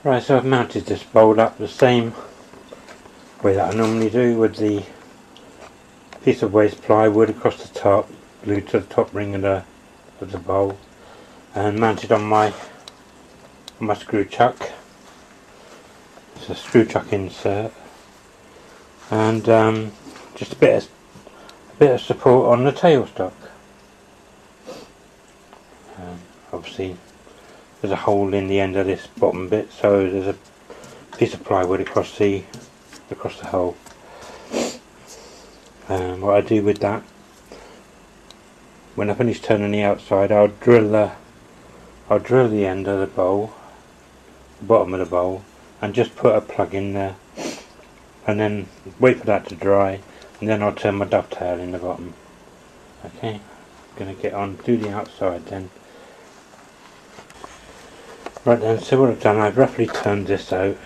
Right, so I've mounted this bowl up the same way that I normally do, with the piece of waste plywood across the top, glued to the top ring of the bowl, and mounted on my screw chuck. It's a screw chuck insert, and just a bit of support on the tailstock. Obviously there's a hole in the end of this bottom bit, so there's a piece of plywood across the hole. What I do with that, when I finish turning the outside, I'll drill the end of the bowl, the bottom of the bowl, and just put a plug in there, and then wait for that to dry, and then I'll turn my dovetail in the bottom. Okay, I'm going to get on, do the outside then. Right then, so what I've done, I've roughly turned this out,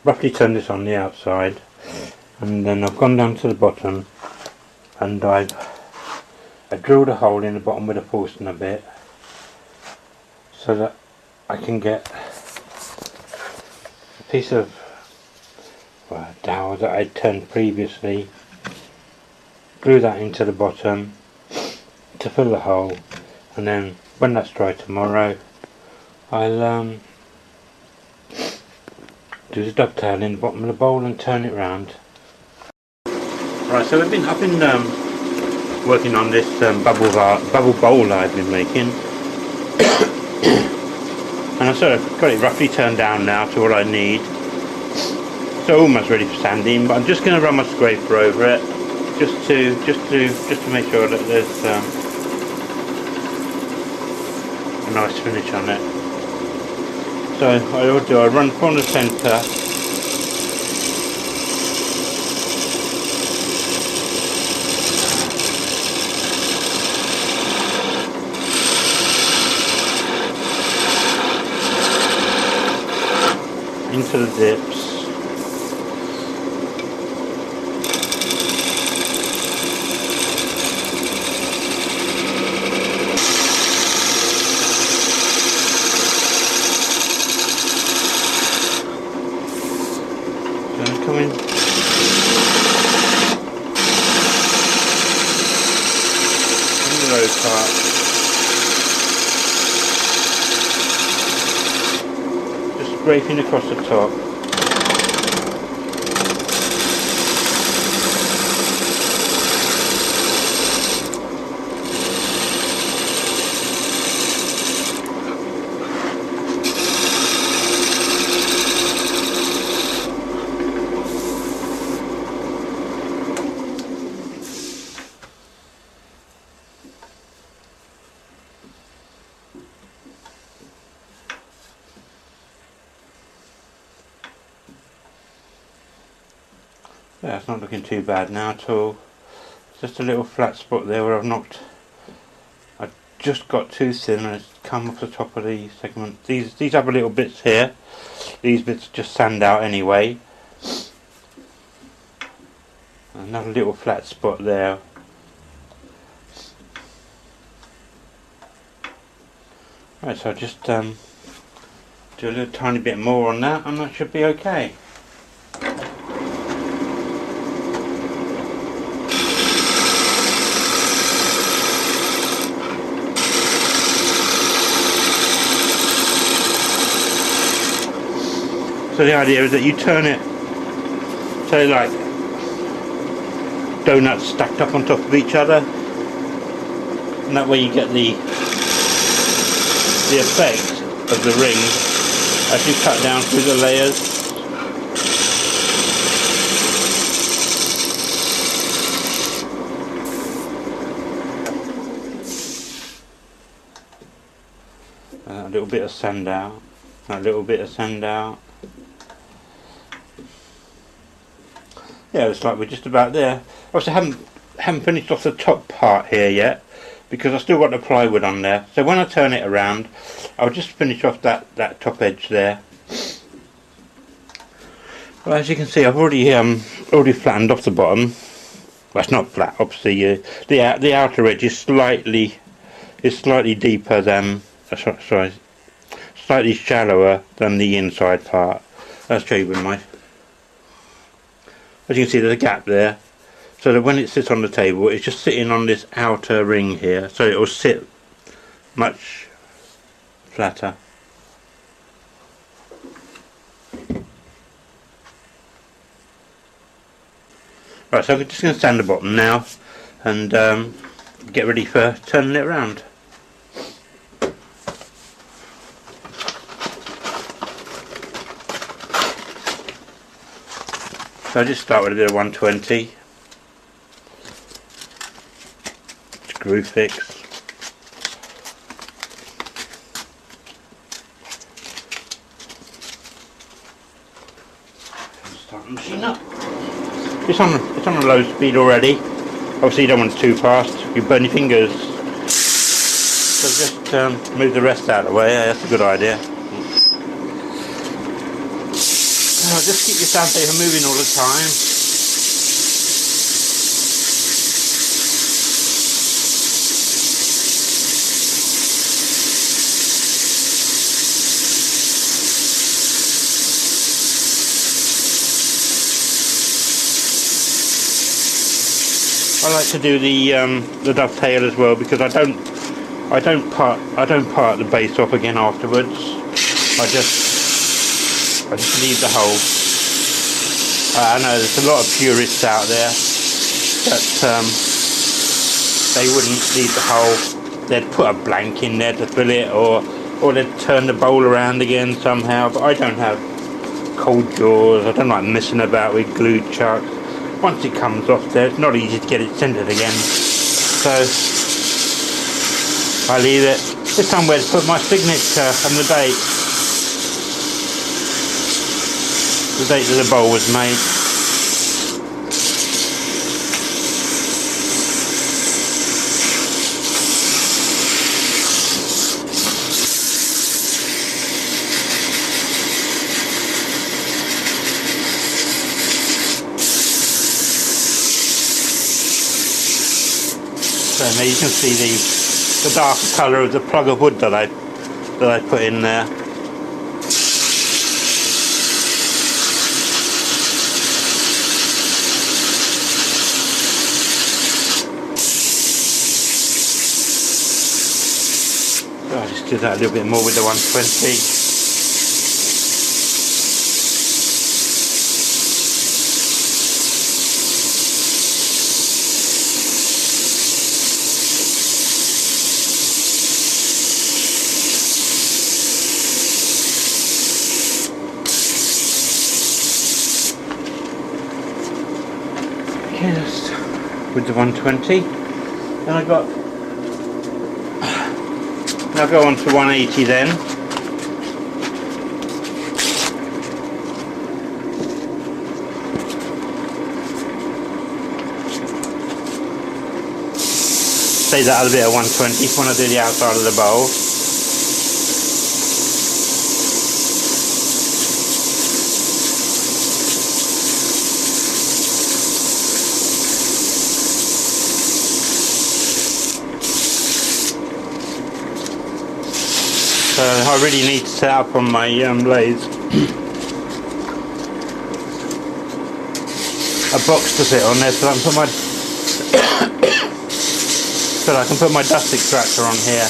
roughly turned this on the outside, and then I've gone down to the bottom, and I drilled a hole in the bottom with a Forstner bit, so that I can get a piece of dowel that I'd turned previously, glue that into the bottom to fill the hole, and then when that's dry tomorrow, I'll do the dovetail in the bottom of the bowl and turn it round. Right, so I've been working on this bubble bowl I've been making, and I've sort of got it roughly turned down now to what I need. So almost ready for sanding, but I'm just going to run my scraper over it, just to make sure that there's a nice finish on it. So I will do, I run from the centre into the dips, come in into those parts, just scraping across the top. Yeah, it's not looking too bad now at all. Just a little flat spot there where I just got too thin and it's come off the top of the segment. These other little bits here, these bits just sand out anyway. Another little flat spot there. Right, so I'll just do a little tiny bit more on that and that should be okay. So the idea is that you turn it so like donuts stacked up on top of each other, and that way you get the effect of the ring as you cut down through the layers. A little bit of sand out, a little bit of sand out. Yeah, it's like we're just about there. Obviously I haven't finished off the top part here yet, because I've still got the plywood on there. So when I turn it around, I'll just finish off that top edge there. Well, as you can see, I've already flattened off the bottom. Well, it's not flat, obviously. The outer edge is slightly deeper than slightly shallower than the inside part. I'll show you with my... As you can see, there's a gap there, so that when it sits on the table, it's just sitting on this outer ring here, so it will sit much flatter. Right, so I'm just going to stand the bottom now and get ready for turning it around. So I just start with a bit of 120, screw fix, start the machine up. It's on a low speed already. Obviously you don't want it too fast, you burn your fingers. So just move the rest out of the way. Yeah, that's a good idea. Just keep your sandpaper moving all the time. I like to do the dovetail as well, because I don't part the base off again afterwards. I just leave the hole. I know there's a lot of purists out there that they wouldn't leave the hole. They'd put a blank in there to fill it, or they'd turn the bowl around again somehow. But I don't have cold jaws. I don't like messing about with glue chucks. Once it comes off there, it's not easy to get it centered again. So I leave it. There's somewhere to put my signature and the date. The date that the bowl was made. So now you can see the darker colour of the plug of wood that I put in there. So I just do that a little bit more with the 120. Just with the 120, and I'll go on to 180 then. Save that other bit of 120 when I do the outside of the bowl. So I really need to set up on my lathe a box to sit on there, so I can put my dust extractor on here.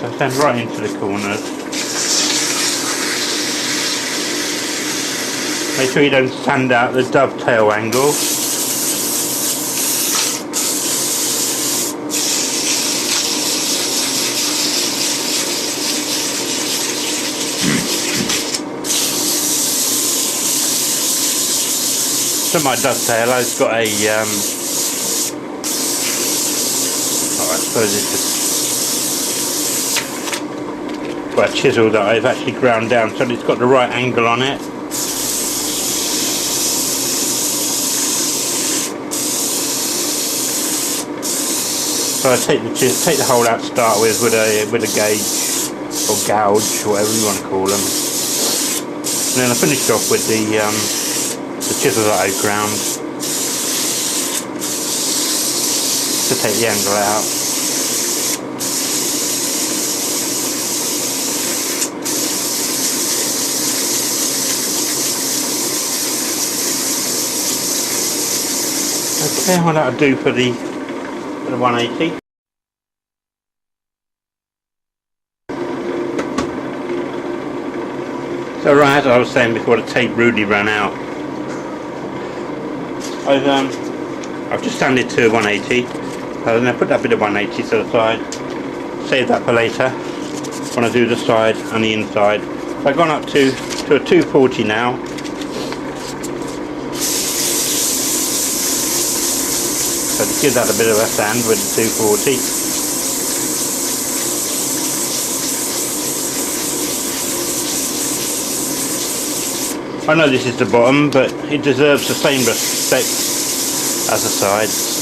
So I stand right into the corners. Make sure you don't sand out the dovetail angle. So my dovetail, I've got a I suppose it's just a chisel that I've actually ground down so it's got the right angle on it. So I take the hole out to start with a gauge or gouge, whatever you want to call them. And then I finished off with the chisel that I ground to take the angle out. Okay, well that'll do for the 180. So right, as I was saying before, the tape rudely ran out. I've just sanded to 180, and I put that bit of 180 to the side, save that for later when I do the side and the inside. So I've gone up to a 240 now. So to give that a bit of a sand with the 240. I know this is the bottom, but it deserves the same respect as the sides.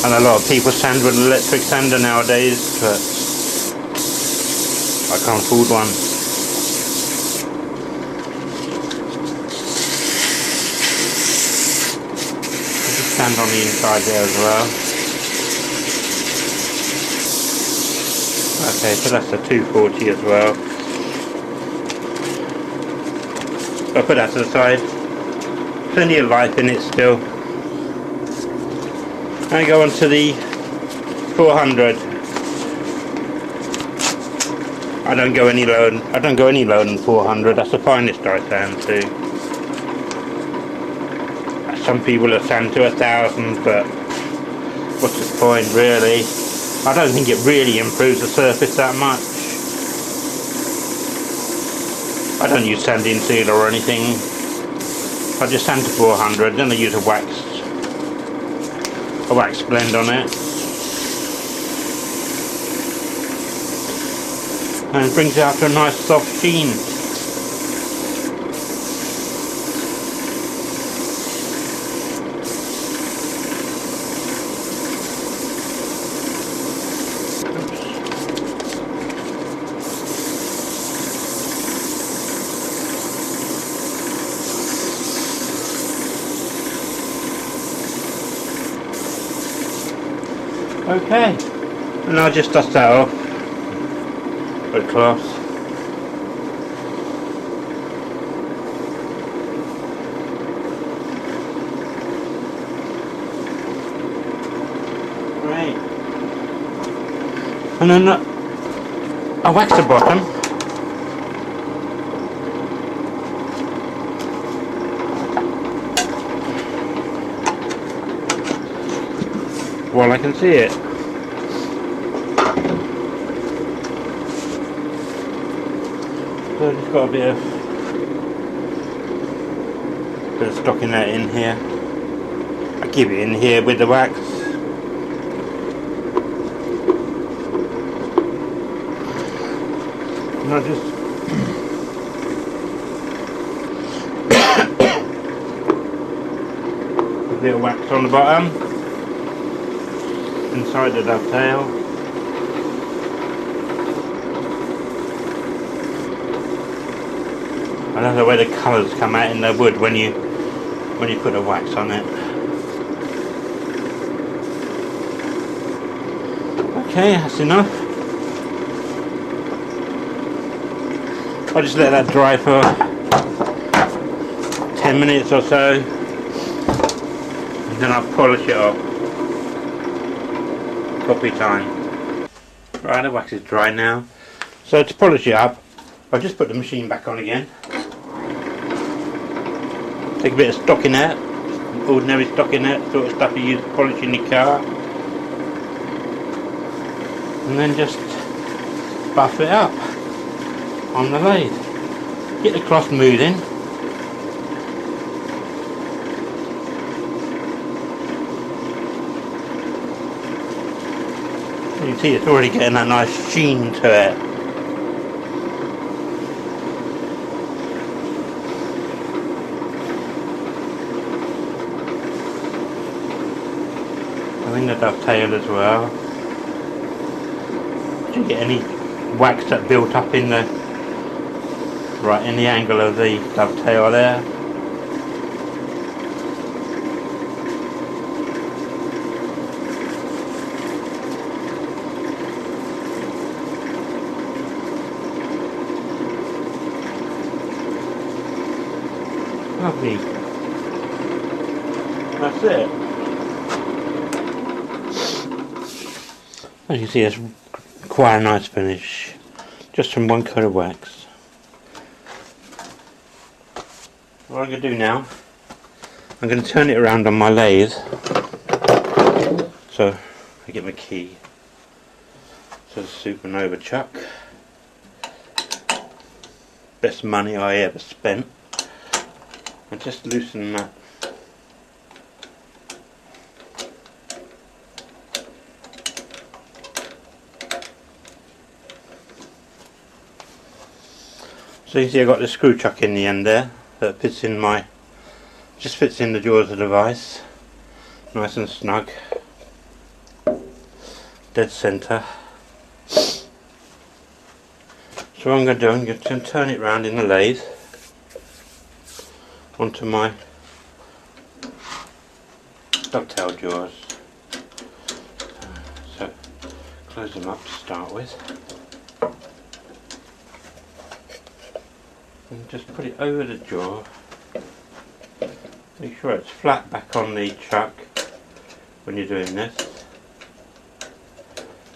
And a lot of people sand with an electric sander nowadays, but I can't afford one. I'll just sand on the inside there as well. Okay, so that's a 240 as well. So I'll put that to the side. Plenty of life in it still. And go on to the 400. I don't go any lower than 400. That's the finest I sand to. Some people have sand to 1,000, but what's the point really? I don't think it really improves the surface that much. I don't use sanding sealer or anything. I just sand to 400, then I use a wax blend on it, and it brings it out to a nice soft sheen. Okay, and I'll just dust that off with a cloth. Right, and then I wax the bottom. While I can see it. So I've just got a bit of stockinette in here. I keep it in here with the wax. And I just put a bit of wax on the bottom, inside the dovetail. I don't know where the colours come out in the wood when you put a wax on it. Okay, that's enough. I'll just let that dry for 10 minutes or so, and then I'll polish it off. Coffee time. Right, the wax is dry now. So to polish it up, I'll just put the machine back on again. Take a bit of stockinette, ordinary stockinette, sort of stuff you use for polishing your car, and then just buff it up on the lathe. Get the cloth moving. You can see it's already getting a nice sheen to it. I'm in the dovetail as well. Did you get any wax that built up in the right in the angle of the dovetail there? Lovely. That's it. As you see, it's quite a nice finish, just from one coat of wax. What I'm going to do now, I'm going to turn it around on my lathe. So I get my key. So Supernova chuck. Best money I ever spent. And just loosen that. So you see I got the screw chuck in the end there that fits in my, just fits in the jaws of the vise, nice and snug, dead centre. So what I'm going to do, I'm going to turn it round in the lathe onto my dovetail jaws. So close them up to start with. And just put it over the jaw. Make sure it's flat back on the chuck when you're doing this.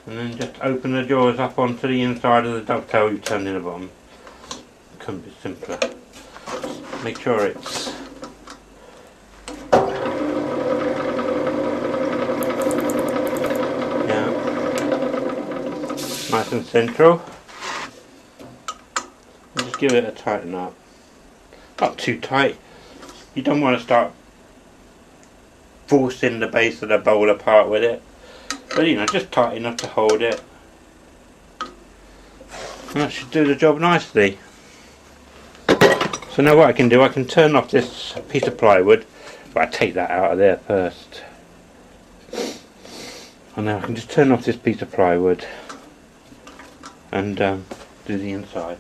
And then just open the jaws up onto the inside of the dovetail you turned in the bottom. Couldn't be simpler. Make sure it's nice and central. And just give it a tighten up. Not too tight. You don't want to start forcing the base of the bowl apart with it. But you know, just tight enough to hold it. And that should do the job nicely. So now what I can do, I can turn off this piece of plywood, but I take that out of there first. And now I can just turn off this piece of plywood and do the inside.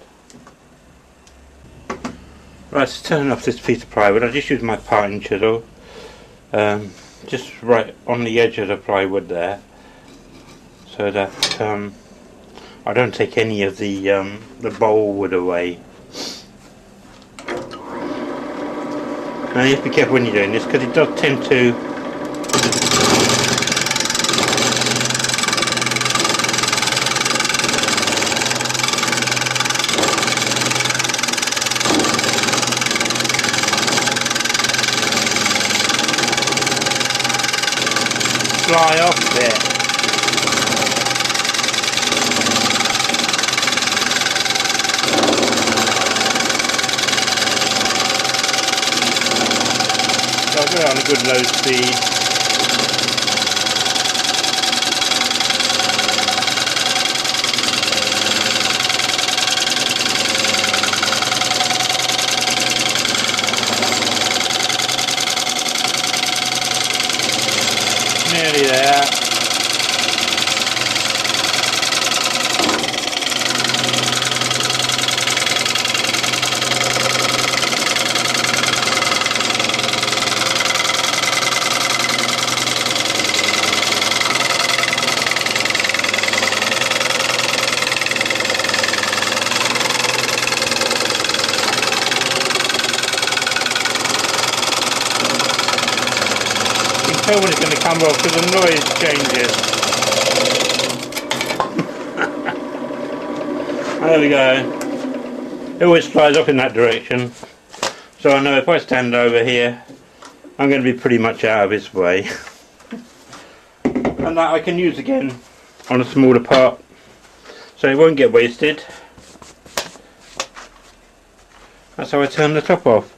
Right, so turning off this piece of plywood, I just use my parting chisel, just right on the edge of the plywood there, so that I don't take any of the bowl wood away. Now you have to be careful when you're doing this, because it does tend to fly off there. So I'll go on a good low speed. Nearly there. Tell when it's going to come off because the noise changes. There we go. It always flies off in that direction. So I know if I stand over here, I'm going to be pretty much out of its way. And that I can use again on a smaller part, so it won't get wasted. That's how I turn the top off.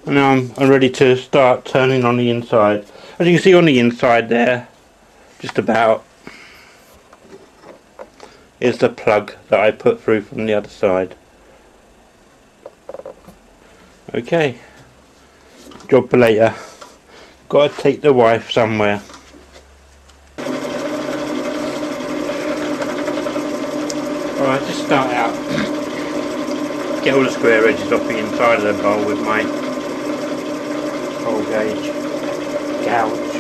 And now I'm ready to start turning on the inside. As you can see on the inside there, just about, is the plug that I put through from the other side. Okay, job for later. Gotta take the wife somewhere. Alright, just start out. Get all the square edges off the inside of the bowl with my hole gauge gouge.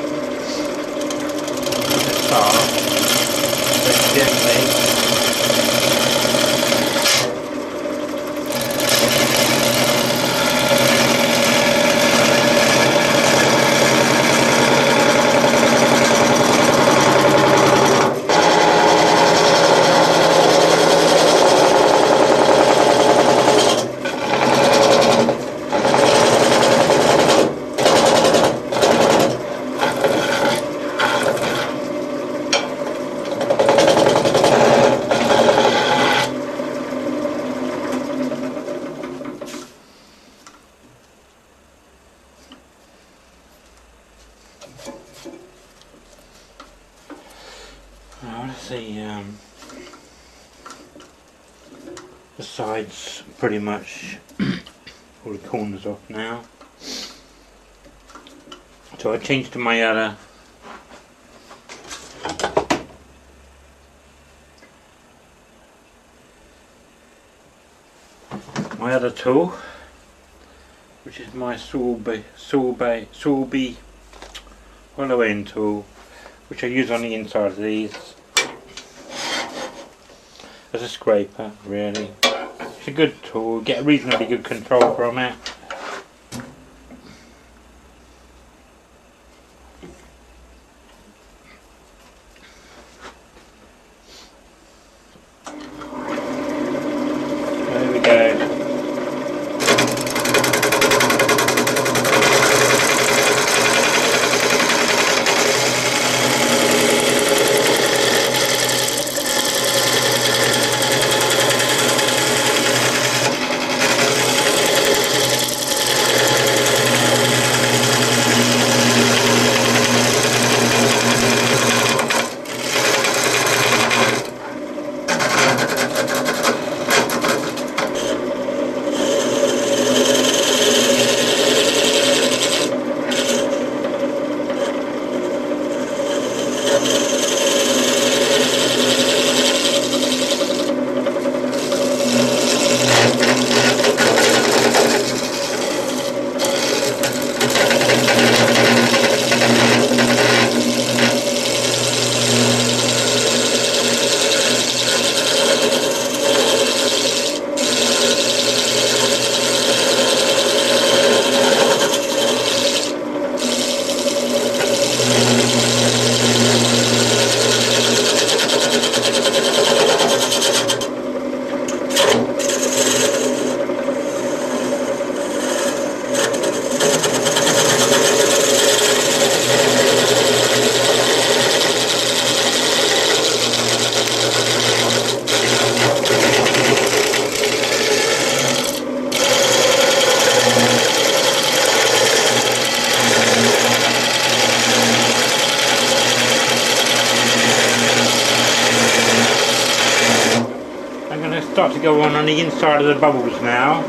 Just start very gently. The sides pretty much all the corners off now, so I changed to my other tool, which is my Sorby hollow end tool, which I use on the inside of these as a scraper. Really, it's a good tool, get reasonably good control from it. There we go. Start to go on the inside of the bubbles now.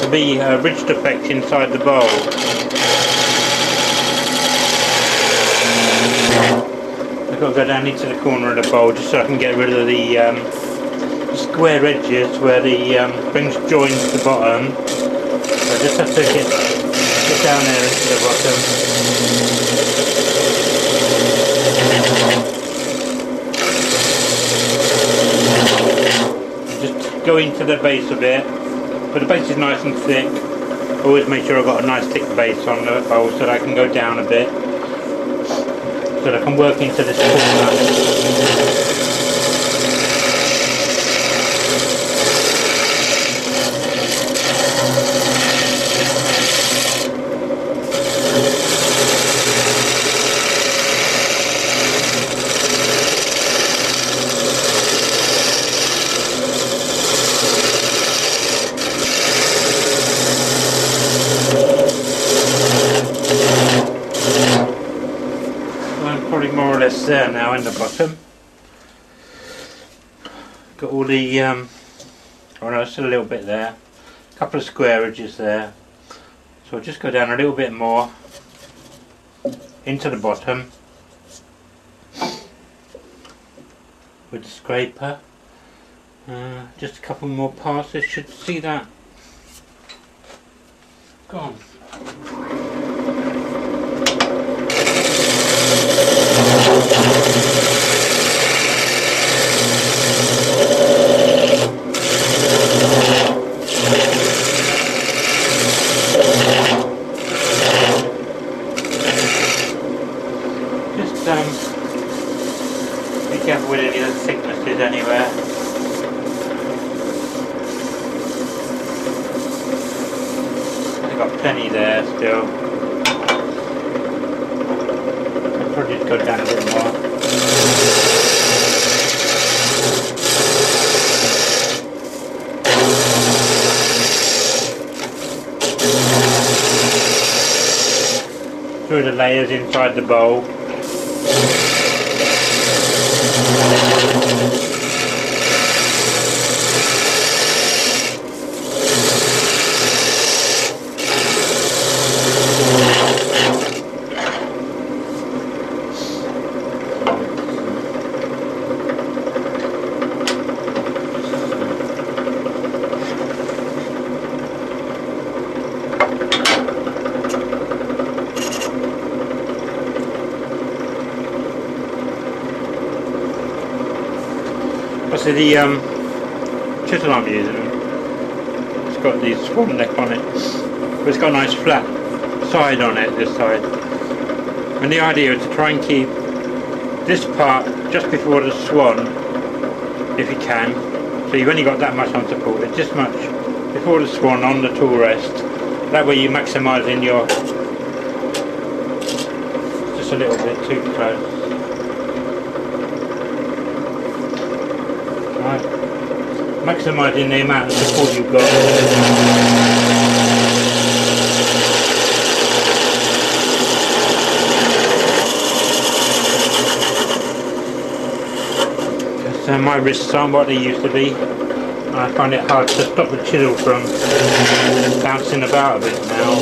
To be a ridged effect inside the bowl. I've got to go down into the corner of the bowl just so I can get rid of the square edges where the rings join to the bottom. So I just have to get down there into the bottom. Go into the base of it, but the base is nice and thick. Always make sure I've got a nice thick base on the bowl so that I can go down a bit, so that I can work into this corner. There now in the bottom. got all the oh no, still a little bit there, a couple of square edges there, so I'll just go down a little bit more into the bottom with the scraper. Just a couple more passes, should see that. Go on. Just be careful with any of the thicknesses anywhere. I've got plenty there still. I'll probably just go down a bit more. Through the layers inside the bowl. So the chisel I'm using, it's got the swan neck on it, but it's got a nice flat side on it, this side. And the idea is to try and keep this part just before the swan, if you can. So you've only got that much on support, it's just much before the swan on the tool rest. That way you're maximising your, just a little bit too close. Right. Maximising the amount of support you've got. So my wrists aren't what they used to be. I find it hard to stop the chisel from bouncing about a bit now.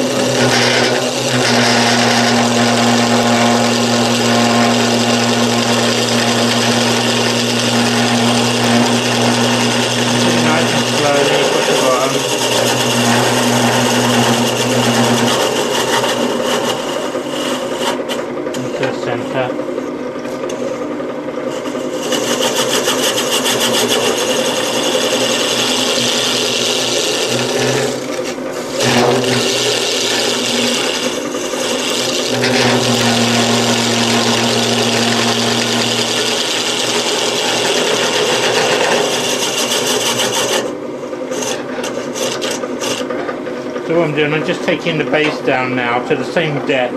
So what I'm doing, I'm just taking the base down now to the same depth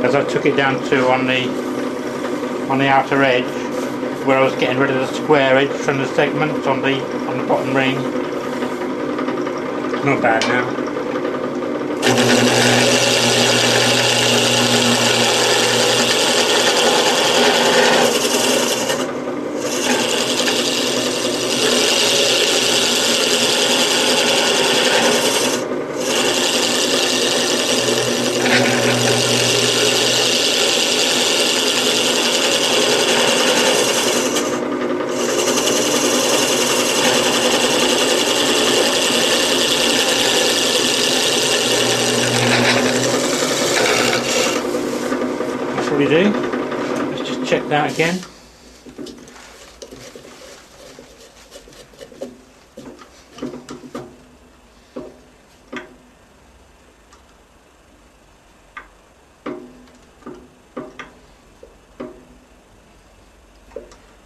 as I took it down to on the outer edge, where I was getting rid of the square edge from the segments on the bottom ring. Not bad now. We do. Let's just check that again.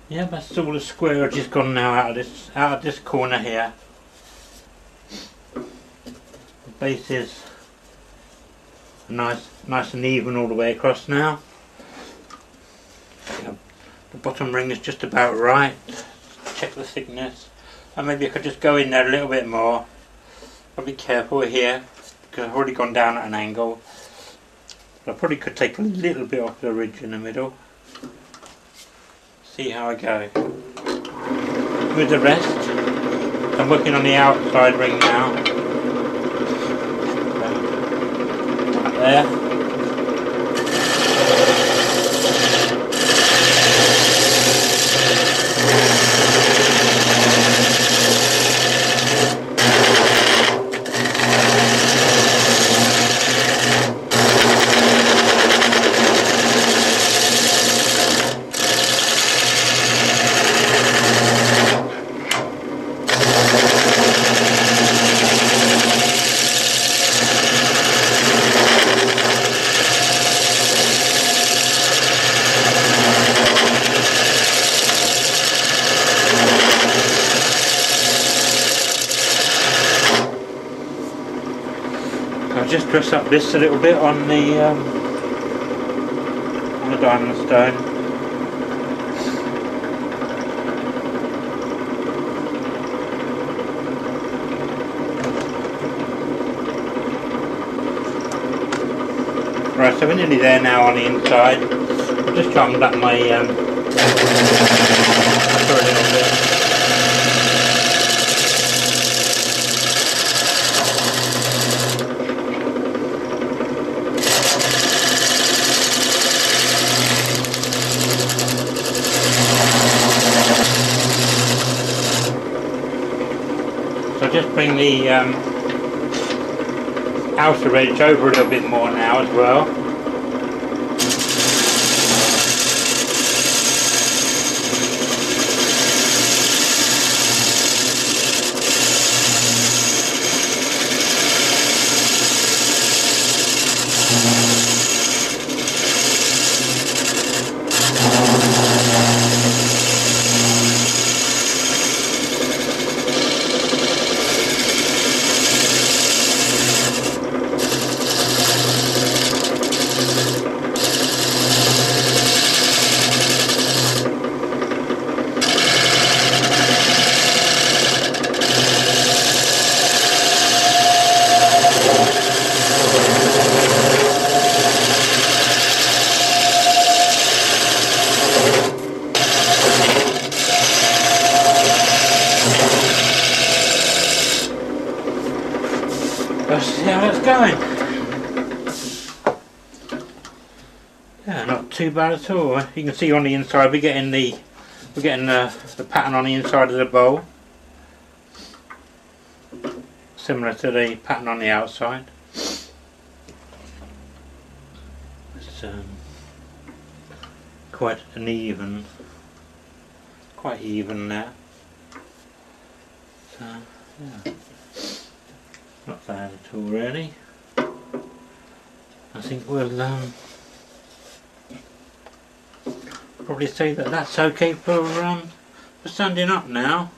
Yeah, that's all the square edge is gone now out of this corner here. The base is nice and even all the way across now. The bottom ring is just about right. Check the thickness, and maybe I could just go in there a little bit more. I'll be careful here because I've already gone down at an angle. But I probably could take a little bit off the ridge in the middle. See how I go. with the rest. I'm working on the outside ring now. Up there. I'll just dress up this a little bit on the diamond stone. Right, so we're nearly there now on the inside. I've just trimmed up my for a little bit. Just bring the outer edge over a little bit more now as well. Let's see how it's going. Yeah, not too bad at all. You can see on the inside we're getting the pattern on the inside of the bowl, similar to the pattern on the outside. It's quite even there. So yeah. Not bad at all really. I think we'll probably say that that's okay for standing up now.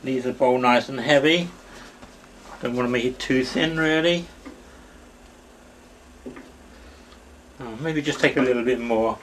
Leave the bowl nice and heavy. Don't want to make it too thin really. Oh, maybe just take a little bit more.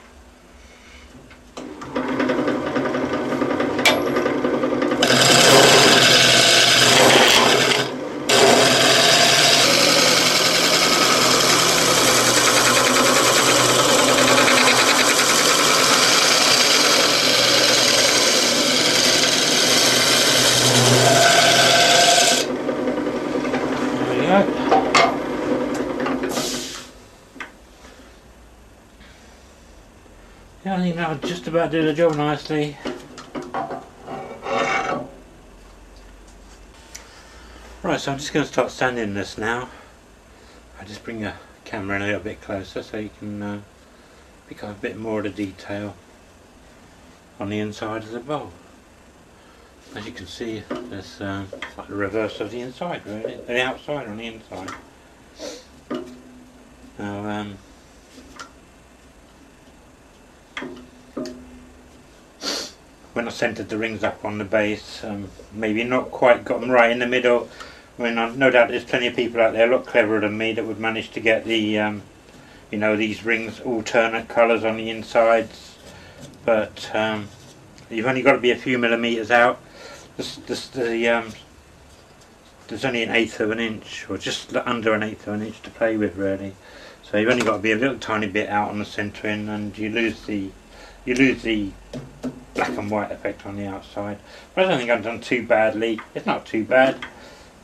Yeah, I think that would just about do the job nicely. Right, so I'm just going to start sanding this now. I'll just bring the camera in a little bit closer so you can pick up a bit more of the detail on the inside of the bowl. As you can see, there's like the reverse of the inside really, the outside on the inside. Now, when I centred the rings up on the base, maybe not quite got them right in the middle. I mean, I've no doubt there's plenty of people out there a lot cleverer than me that would manage to get the, you know, these rings alternate colours on the insides. But you've only got to be a few millimetres out. There's only 1/8 of an inch, or just under 1/8 of an inch to play with really. So you've only got to be a little tiny bit out on the centering, and you lose the black and white effect on the outside. But I don't think I've done too badly. It's not too bad.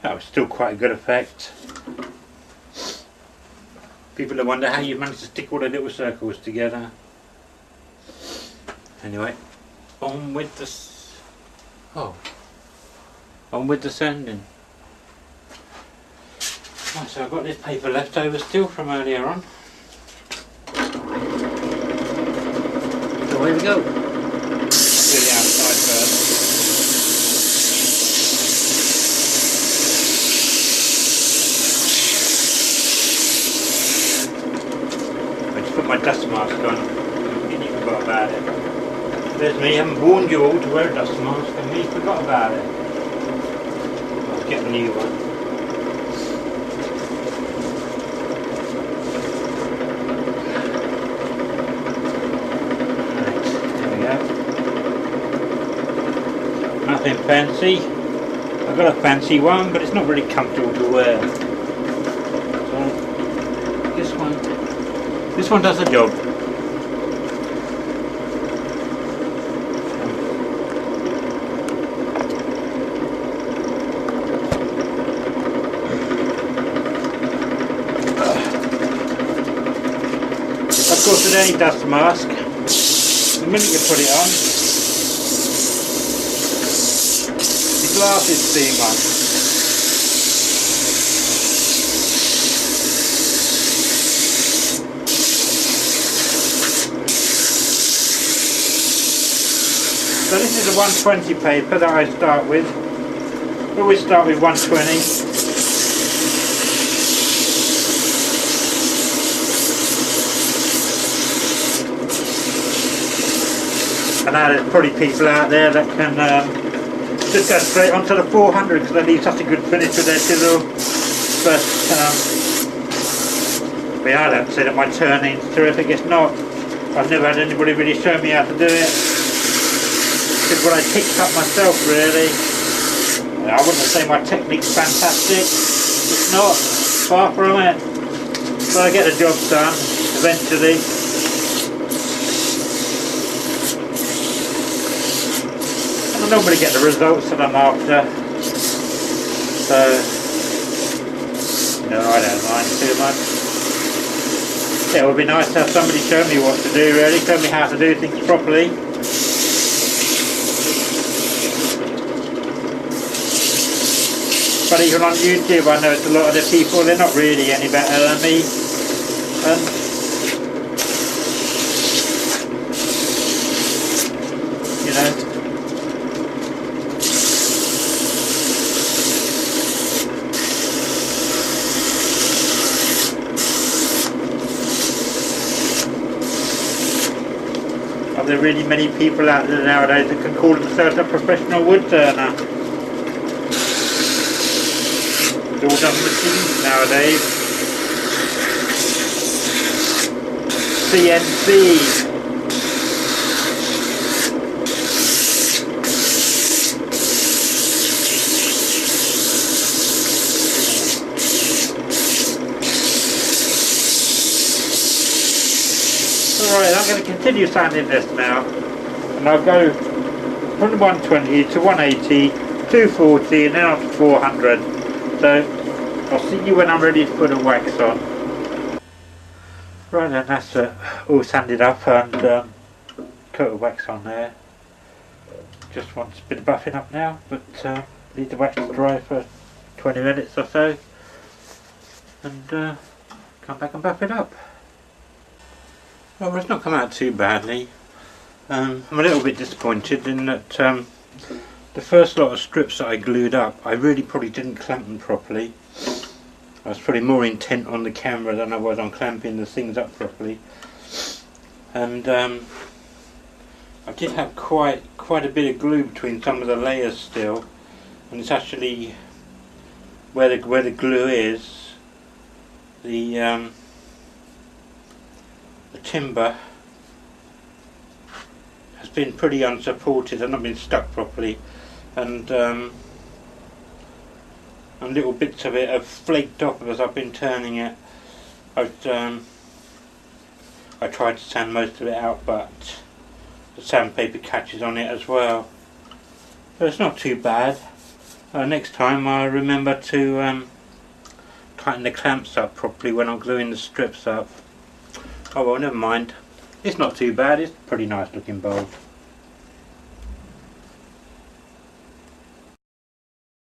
That was still quite a good effect. People will wonder how you managed to stick all the little circles together. Anyway, on with the sanding. Right, so I've got this paper left over still from earlier on. So here we go. Do the outside first. I just put my dust mask on. You forgot about it. There's me, I haven't warned you all to wear a dust mask, and me forgot about it. I'll get a new one. Nothing fancy. I've got a fancy one, but it's not really comfortable to wear. So this one does the job. Of course, with any dust mask, the minute you put it on, glass is too much. So this is a 120 paper that I start with. I always start with 120. And now there's probably people out there that can just go straight onto the 400 because they leave such a good finish with their chisel. But I don't say that my turning's terrific. It's not. I've never had anybody really show me how to do it. It's what I picked up myself, really. I wouldn't say my technique's fantastic. It's not. Far from it. But I get the job done eventually. I normally get the results that I'm after, so no, I don't mind too much. Yeah, it would be nice to have somebody show me what to do, really, show me how to do things properly. But even on YouTube I notice a lot of the people, they're not really any better than me. You know, are there really many people out there nowadays that can call themselves a professional wood turner? It's all done machines nowadays. CNC. Alright, I'm going to continue sanding this now, and I'll go from 120 to 180, 240 and then on to 400. So I'll see you when I'm ready to put a wax on. Right then, that's all sanded up and coat of wax on there. Just wants a bit of buffing up now, but leave the wax to dry for 20 minutes or so and come back and buff it up. Well, it's not come out too badly. I'm a little bit disappointed in that the first lot of strips that I glued up, I really probably didn't clamp them properly. I was probably more intent on the camera than I was on clamping the things up properly. And I did have quite a bit of glue between some of the layers still, and it's actually where the glue is, the timber has been pretty unsupported and not been stuck properly, and little bits of it have flaked off as I've been turning it. I tried to sand most of it out, but the sandpaper catches on it as well. So it's not too bad. Next time I'll remember to tighten the clamps up properly when I'm gluing the strips up. Oh well, never mind. It's not too bad. It's a pretty nice looking bowl.